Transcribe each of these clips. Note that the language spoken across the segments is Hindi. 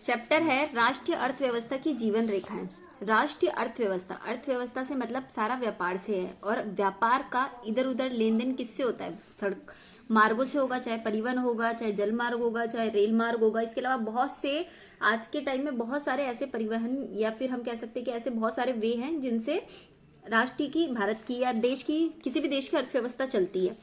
चैप्टर है राष्ट्रीय अर्थव्यवस्था की जीवन रेखाएं। राष्ट्रीय अर्थव्यवस्था, अर्थव्यवस्था से मतलब सारा व्यापार से है, और व्यापार का इधर उधर लेन देन किससे होता है? सड़क मार्गों से होगा, चाहे परिवहन होगा, चाहे जल मार्ग होगा, चाहे रेल मार्ग होगा। इसके अलावा बहुत से आज के टाइम में बहुत सारे ऐसे परिवहन, या फिर हम कह सकते हैं कि ऐसे बहुत सारे वे हैं जिनसे राष्ट्र की, भारत की या देश की, किसी भी देश की अर्थव्यवस्था चलती है।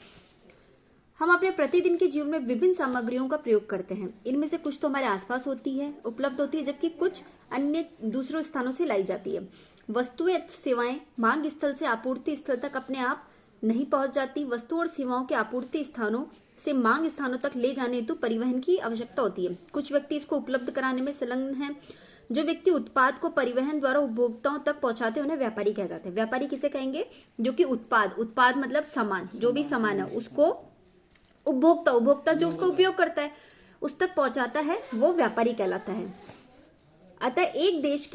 हम अपने प्रतिदिन के जीवन में विभिन्न सामग्रियों का प्रयोग करते हैं। इनमें से कुछ तो हमारे आसपास होती है, उपलब्ध होती है, जबकि कुछ अन्य दूसरों स्थानों से लाई जाती है। वस्तुएं, सेवाएं मांग स्थल से आपूर्ति स्थल तक अपने आप नहीं पहुंच जाती। वस्तुओं और सेवाओं के आपूर्ति स्थानों से मांग स्थानों तक ले जाने हेतु परिवहन की आवश्यकता होती है। कुछ व्यक्ति इसको उपलब्ध कराने में संलग्न हैं। जो व्यक्ति उत्पाद को परिवहन द्वारा उपभोक्ताओं तक पहुंचाते हैं उन्हें व्यापारी कह जाते हैं। व्यापारी किसे कहेंगे? जो कि उत्पाद मतलब सामान, जो भी सामान है उसको उपभोक्ता जो उसका उपयोग करता है उस तक पहुंचाता है, वो व्यापारी कहलाता है। अतः एक देश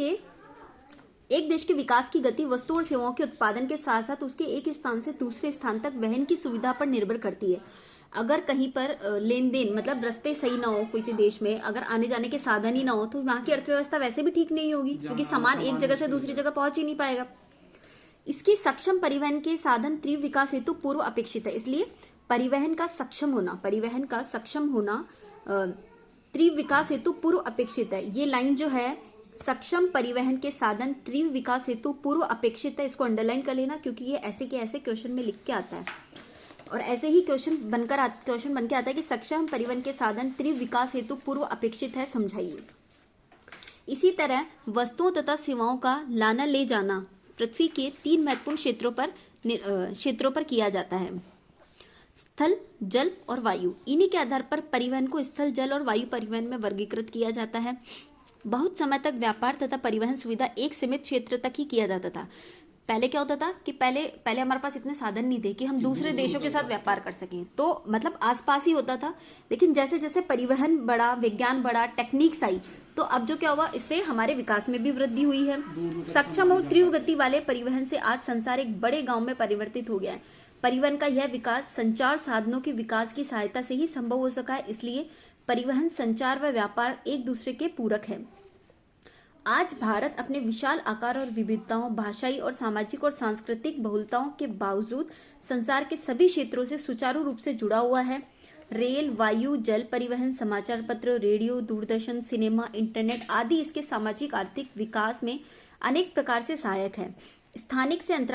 के विकास की गति वस्तु और सेवाओं के उत्पादन के साथ साथ उसके एक स्थान से दूसरे स्थान तक वहन की सुविधा पर निर्भर करती है। अगर कहीं पर लेन देन मतलब रास्ते सही ना हो, किसी देश में अगर आने जाने के साधन ही ना हो, तो वहां की अर्थव्यवस्था वैसे भी ठीक नहीं होगी, क्योंकि सामान एक जगह से दूसरी जगह पहुंच ही नहीं पाएगा। इसकी सक्षम परिवहन के साधन तीव्र विकास हेतु पूर्व अपेक्षित है। इसलिए परिवहन का सक्षम होना तीव्र विकास हेतु पूर्व अपेक्षित है। ये लाइन जो है, सक्षम परिवहन के साधन तीव्र विकास हेतु पूर्व अपेक्षित है, इसको अंडरलाइन कर लेना, क्योंकि ये ऐसे के ऐसे क्वेश्चन में लिख के आता है, और ऐसे ही क्वेश्चन बन के आता है कि सक्षम परिवहन के साधन तीव्र विकास हेतु पूर्व अपेक्षित है, समझाइए। इसी तरह वस्तुओं तथा सेवाओं का लाना ले जाना पृथ्वी के 3 महत्वपूर्ण क्षेत्रों पर किया जाता है: स्थल, जल और वायु। इन्हीं के आधार पर परिवहन को स्थल, जल और वायु परिवहन में वर्गीकृत किया जाता है। बहुत समय तक व्यापार तथा परिवहन सुविधा एक सीमित क्षेत्र तक ही किया जाता था। पहले क्या होता था कि पहले हमारे पास इतने साधन नहीं थे कि हम दूसरे देशों के साथ व्यापार कर सकें, तो मतलब आसपास ही होता था। लेकिन जैसे जैसे परिवहन बढ़ा, विज्ञान बढ़ा, टेक्निक्स आई, तो अब जो क्या हुआ, इससे हमारे विकास में भी वृद्धि हुई है। सक्षम और तीव्र गति वाले परिवहन से आज संसार एक बड़े गांव में परिवर्तित हो गया है। परिवहन का यह विकास संचार साधनों के विकास की सहायता से ही संभव हो सका है। इसलिए परिवहन, संचार व व्यापार एक दूसरे के पूरक है। आज भारत अपने विशाल आकार और विविधताओं, भाषाई और सामाजिक और सांस्कृतिक बहुलताओं के बावजूद संसार के सभी क्षेत्रों से सुचारू रूप से जुड़ा हुआ है। रेल, वायु, जल परिवहन, समाचार पत्र, रेडियो, दूरदर्शन, सिनेमा, इंटरनेट आदि इसके सामाजिक आर्थिक विकास में अनेक प्रकार से सहायक है। स्थानिक से